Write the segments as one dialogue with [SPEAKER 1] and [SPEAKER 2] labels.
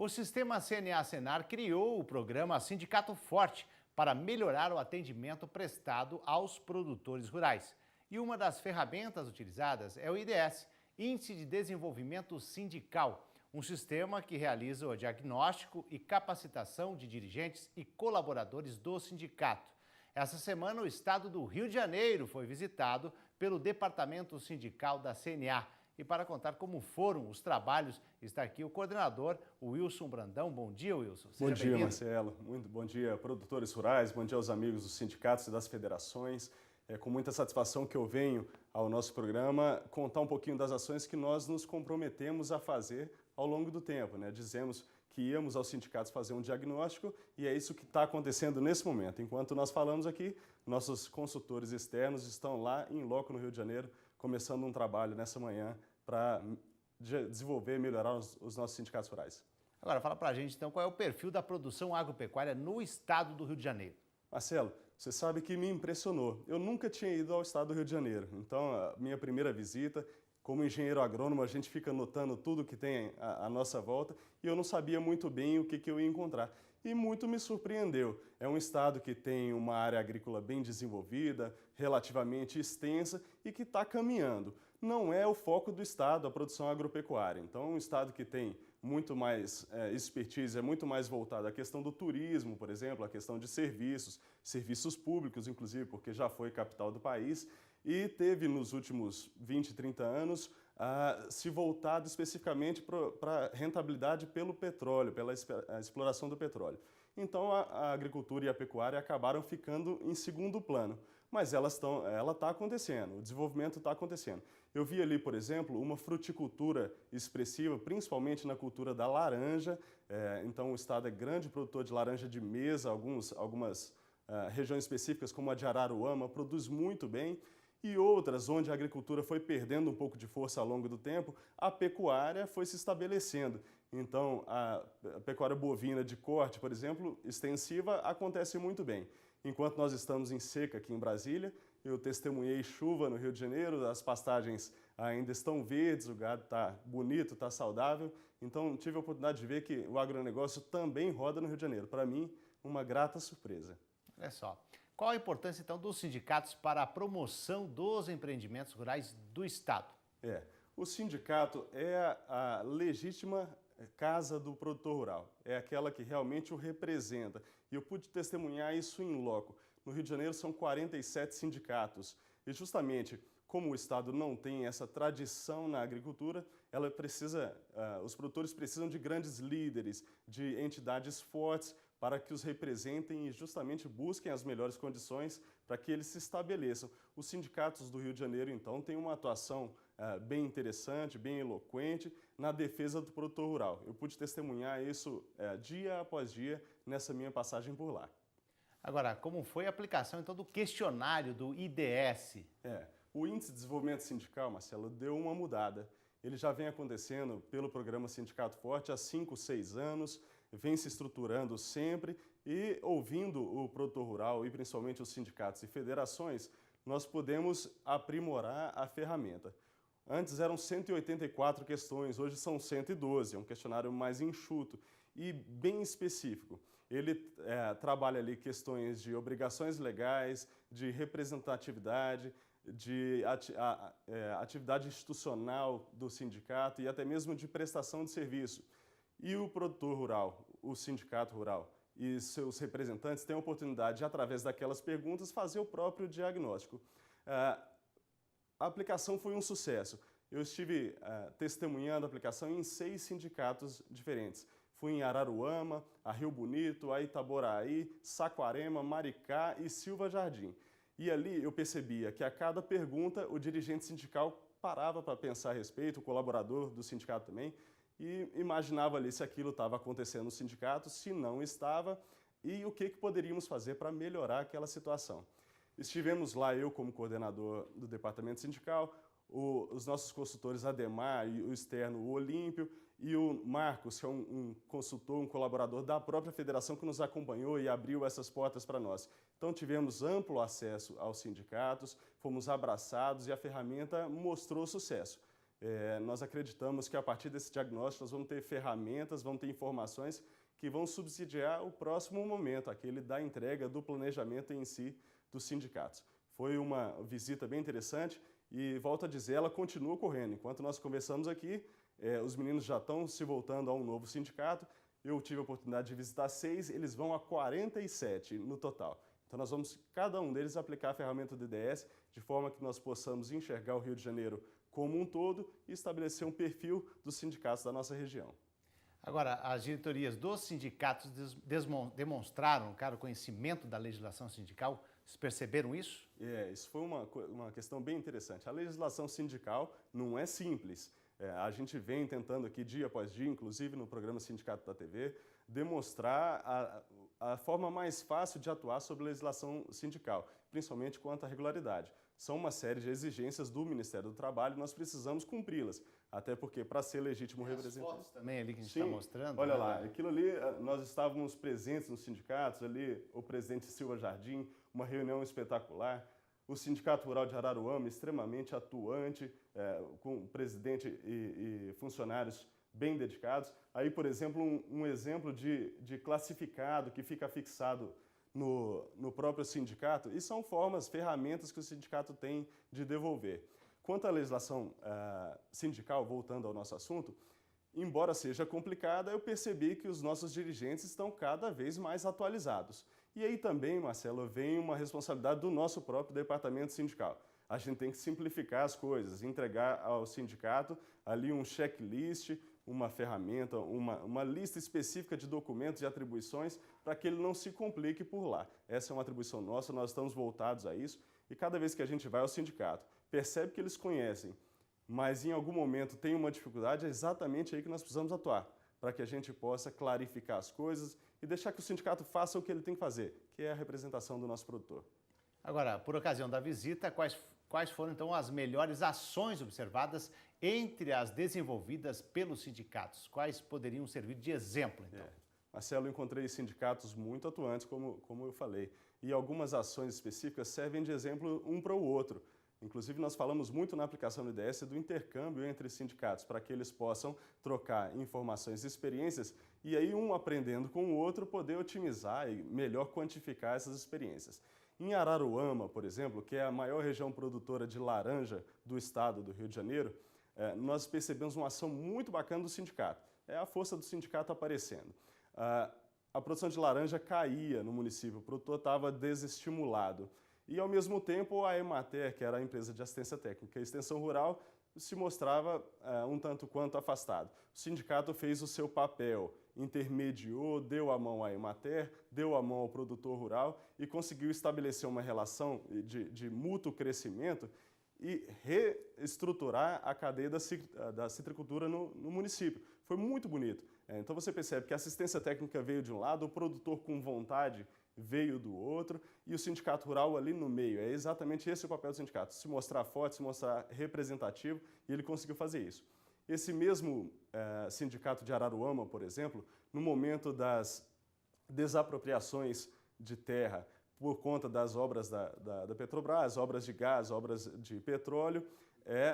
[SPEAKER 1] O sistema CNA-Senar criou o programa Sindicato Forte para melhorar o atendimento prestado aos produtores rurais. E uma das ferramentas utilizadas é o IDS, Índice de Desenvolvimento Sindical, um sistema que realiza o diagnóstico e capacitação de dirigentes e colaboradores do sindicato. Essa semana, o estado do Rio de Janeiro foi visitado pelo Departamento Sindical da CNA. E para contar como foram os trabalhos, está aqui o coordenador, o Wilson Brandão. Bom dia, Wilson.
[SPEAKER 2] Seja bom dia, Marcelo. Muito bom dia, produtores rurais, bom dia aos amigos dos sindicatos e das federações. É com muita satisfação que eu venho ao nosso programa contar um pouquinho das ações que nós nos comprometemos a fazer ao longo do tempo, né? Dizemos que íamos aos sindicatos fazer um diagnóstico e é isso que está acontecendo nesse momento. Enquanto nós falamos aqui, nossos consultores externos estão lá em loco no Rio de Janeiro, começando um trabalho nessa manhã para desenvolver e melhorar os nossos sindicatos rurais.
[SPEAKER 1] Agora, fala para a gente, então, qual é o perfil da produção agropecuária no estado do Rio de Janeiro?
[SPEAKER 2] Marcelo, você sabe que me impressionou. Eu nunca tinha ido ao estado do Rio de Janeiro, então a minha primeira visita, como engenheiro agrônomo, a gente fica notando tudo que tem à nossa volta e eu não sabia muito bem o que eu ia encontrar. E muito me surpreendeu. É um estado que tem uma área agrícola bem desenvolvida, relativamente extensa e que está caminhando. Não é o foco do estado a produção agropecuária. Então, é um estado que tem muito mais expertise, é muito mais voltado à questão do turismo, por exemplo, à questão de serviços públicos, inclusive, porque já foi capital do país, e teve nos últimos 20, 30 anos se voltado especificamente para a rentabilidade pelo petróleo, pela exploração do petróleo. Então a agricultura e a pecuária acabaram ficando em segundo plano, mas ela está acontecendo, o desenvolvimento está acontecendo. Eu vi ali, por exemplo, uma fruticultura expressiva, principalmente na cultura da laranja, então o estado é grande produtor de laranja de mesa, algumas regiões específicas como a de Araruama produz muito bem, e outras onde a agricultura foi perdendo um pouco de força ao longo do tempo, a pecuária foi se estabelecendo. Então, a pecuária bovina de corte, por exemplo, extensiva, acontece muito bem. Enquanto nós estamos em seca aqui em Brasília, eu testemunhei chuva no Rio de Janeiro, as pastagens ainda estão verdes, o gado está bonito, está saudável. Então, tive a oportunidade de ver que o agronegócio também roda no Rio de Janeiro. Para mim, uma grata surpresa.
[SPEAKER 1] Olha só. Qual a importância, então, dos sindicatos para a promoção dos empreendimentos rurais do estado?
[SPEAKER 2] O sindicato é a legítima casa do produtor rural, é aquela que realmente o representa. E eu pude testemunhar isso em loco. No Rio de Janeiro são 47 sindicatos e justamente como o estado não tem essa tradição na agricultura, os produtores precisam de grandes líderes, de entidades fortes para que os representem e justamente busquem as melhores condições para que eles se estabeleçam. Os sindicatos do Rio de Janeiro, então, têm uma atuação bem interessante, bem eloquente na defesa do produtor rural. Eu pude testemunhar isso dia após dia nessa minha passagem por lá.
[SPEAKER 1] Agora, como foi a aplicação, então, do questionário do IDS?
[SPEAKER 2] O Índice de Desenvolvimento Sindical, Marcelo, deu uma mudada. Ele já vem acontecendo pelo programa Sindicato Forte há 5, 6 anos, vem se estruturando sempre e ouvindo o produtor rural e principalmente os sindicatos e federações, nós podemos aprimorar a ferramenta. Antes eram 184 questões, hoje são 112, é um questionário mais enxuto e bem específico. Ele trabalha ali questões de obrigações legais, de representatividade, de atividade institucional do sindicato e até mesmo de prestação de serviço. E o produtor rural, o sindicato rural e seus representantes têm a oportunidade de, através daquelas perguntas, fazer o próprio diagnóstico. A aplicação foi um sucesso. Eu estive testemunhando a aplicação em 6 sindicatos diferentes. Fui em Araruama, a Rio Bonito, a Itaboraí, Saquarema, Maricá e Silva Jardim. E ali eu percebia que a cada pergunta o dirigente sindical parava para pensar a respeito, o colaborador do sindicato também, e imaginava ali se aquilo estava acontecendo no sindicato, se não estava, e o que poderíamos fazer para melhorar aquela situação. Estivemos lá, eu como coordenador do departamento sindical, os nossos consultores Ademar e o externo, o Olímpio, e o Marcos, que é um consultor, um colaborador da própria federação que nos acompanhou e abriu essas portas para nós. Então tivemos amplo acesso aos sindicatos, fomos abraçados e a ferramenta mostrou sucesso. nós acreditamos que a partir desse diagnóstico nós vamos ter ferramentas, vamos ter informações que vão subsidiar o próximo momento, aquele da entrega do planejamento em si dos sindicatos. Foi uma visita bem interessante e, volto a dizer, ela continua ocorrendo. Enquanto nós conversamos aqui, os meninos já estão se voltando a um novo sindicato. Eu tive a oportunidade de visitar 6, eles vão a 47 no total. Então nós vamos, cada um deles, aplicar a ferramenta do IDS de forma que nós possamos enxergar o Rio de Janeiro como um todo e estabelecer um perfil dos sindicatos da nossa região.
[SPEAKER 1] Agora, as diretorias dos sindicatos demonstraram, cara, o conhecimento da legislação sindical. Vocês perceberam isso?
[SPEAKER 2] Isso foi uma questão bem interessante. A legislação sindical não é simples. A gente vem tentando aqui, dia após dia, inclusive no programa Sindicato da TV, demonstrar a forma mais fácil de atuar sobre a legislação sindical, principalmente quanto à regularidade. São uma série de exigências do Ministério do Trabalho e nós precisamos cumpri-las, até porque para ser legítimo representante...
[SPEAKER 1] As fotos também ali que a gente está mostrando.
[SPEAKER 2] Olha
[SPEAKER 1] né?
[SPEAKER 2] lá, aquilo ali, nós estávamos presentes nos sindicatos, ali o presidente Silva Jardim, uma reunião espetacular. O Sindicato Rural de Araruama, extremamente atuante, com o presidente e funcionários bem dedicados. Aí, por exemplo, um exemplo de classificado que fica fixado no próprio sindicato, e são ferramentas que o sindicato tem de devolver. Quanto à legislação sindical, voltando ao nosso assunto, embora seja complicada, eu percebi que os nossos dirigentes estão cada vez mais atualizados. E aí também, Marcelo, vem uma responsabilidade do nosso próprio departamento sindical. A gente tem que simplificar as coisas, entregar ao sindicato ali um checklist, uma ferramenta, uma lista específica de documentos e atribuições para que ele não se complique por lá. Essa é uma atribuição nossa, nós estamos voltados a isso e cada vez que a gente vai ao sindicato, percebe que eles conhecem, mas em algum momento tem uma dificuldade, é exatamente aí que nós precisamos atuar, para que a gente possa clarificar as coisas e deixar que o sindicato faça o que ele tem que fazer, que é a representação do nosso produtor.
[SPEAKER 1] Agora, por ocasião da visita, quais foram então as melhores ações observadas entre as desenvolvidas pelos sindicatos? Quais poderiam servir de exemplo, então?
[SPEAKER 2] Marcelo, eu encontrei sindicatos muito atuantes, como eu falei, e algumas ações específicas servem de exemplo um para o outro. Inclusive, nós falamos muito na aplicação do IDS do intercâmbio entre sindicatos, para que eles possam trocar informações e experiências e aí um aprendendo com o outro poder otimizar e melhor quantificar essas experiências. Em Araruama, por exemplo, que é a maior região produtora de laranja do estado do Rio de Janeiro, nós percebemos uma ação muito bacana do sindicato. É a força do sindicato aparecendo. A produção de laranja caía no município, o produtor estava desestimulado. E, ao mesmo tempo, a Emater, que era a empresa de assistência técnica e extensão rural, se mostrava um tanto quanto afastado. O sindicato fez o seu papel, intermediou, deu a mão à Emater, deu a mão ao produtor rural e conseguiu estabelecer uma relação de mútuo crescimento e reestruturar a cadeia da citricultura no município. Foi muito bonito. Então você percebe que a assistência técnica veio de um lado, o produtor com vontade veio do outro e o sindicato rural ali no meio. É exatamente esse o papel do sindicato, se mostrar forte, se mostrar representativo, e ele conseguiu fazer isso. Esse mesmo sindicato de Araruama, por exemplo, no momento das desapropriações de terra por conta das obras da Petrobras, obras de gás, obras de petróleo,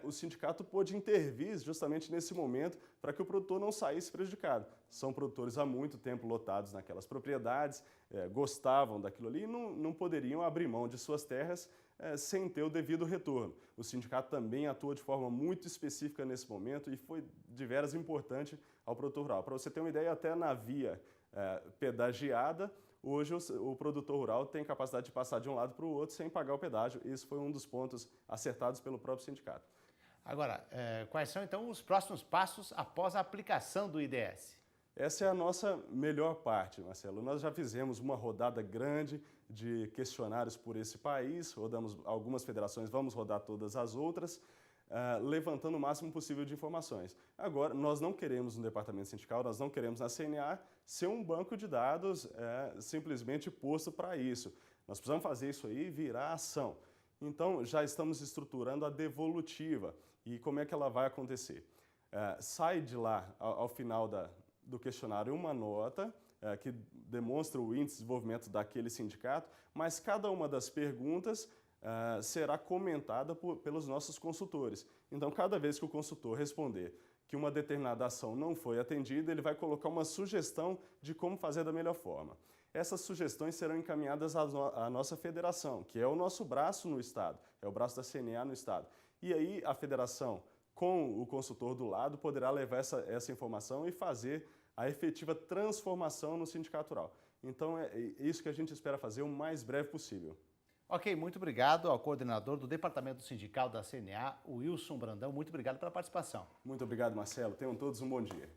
[SPEAKER 2] o sindicato pôde intervir justamente nesse momento para que o produtor não saísse prejudicado. São produtores há muito tempo lotados naquelas propriedades, gostavam daquilo ali e não poderiam abrir mão de suas terras sem ter o devido retorno. O sindicato também atua de forma muito específica nesse momento e foi de veras importante ao produtor rural. Para você ter uma ideia, até na via pedagiada, hoje o produtor rural tem capacidade de passar de um lado para o outro sem pagar o pedágio. Esse foi um dos pontos acertados pelo próprio sindicato.
[SPEAKER 1] Agora, quais são então os próximos passos após a aplicação do IDS?
[SPEAKER 2] Essa é a nossa melhor parte, Marcelo. Nós já fizemos uma rodada grande de questionários por esse país, rodamos algumas federações, vamos rodar todas as outras, levantando o máximo possível de informações. Agora, nós não queremos no departamento sindical, nós não queremos na CNA ser um banco de dados simplesmente posto para isso. Nós precisamos fazer isso aí virar ação. Então, já estamos estruturando a devolutiva. E como é que ela vai acontecer? Sai de lá, ao final do questionário, uma nota que demonstra o índice de desenvolvimento daquele sindicato, mas cada uma das perguntas será comentada pelos nossos consultores. Então, cada vez que o consultor responder que uma determinada ação não foi atendida, ele vai colocar uma sugestão de como fazer da melhor forma. Essas sugestões serão encaminhadas à nossa federação, que é o nosso braço no Estado, é o braço da CNA no Estado. E aí a federação, com o consultor do lado, poderá levar essa informação e fazer a efetiva transformação no sindicato rural. Então é isso que a gente espera fazer o mais breve possível.
[SPEAKER 1] Ok, muito obrigado ao coordenador do Departamento Sindical da CNA, o Wilson Brandão. Muito obrigado pela participação.
[SPEAKER 2] Muito obrigado, Marcelo. Tenham todos um bom dia.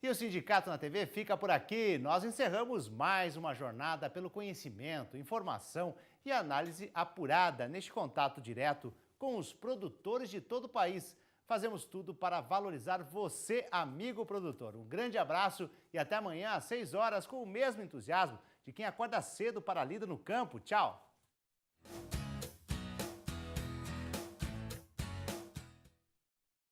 [SPEAKER 1] E o Sindicato na TV fica por aqui. Nós encerramos mais uma jornada pelo conhecimento, informação e análise apurada neste contato direto com os produtores de todo o país. Fazemos tudo para valorizar você, amigo produtor. Um grande abraço e até amanhã às 6 horas com o mesmo entusiasmo de quem acorda cedo para a lida no campo. Tchau!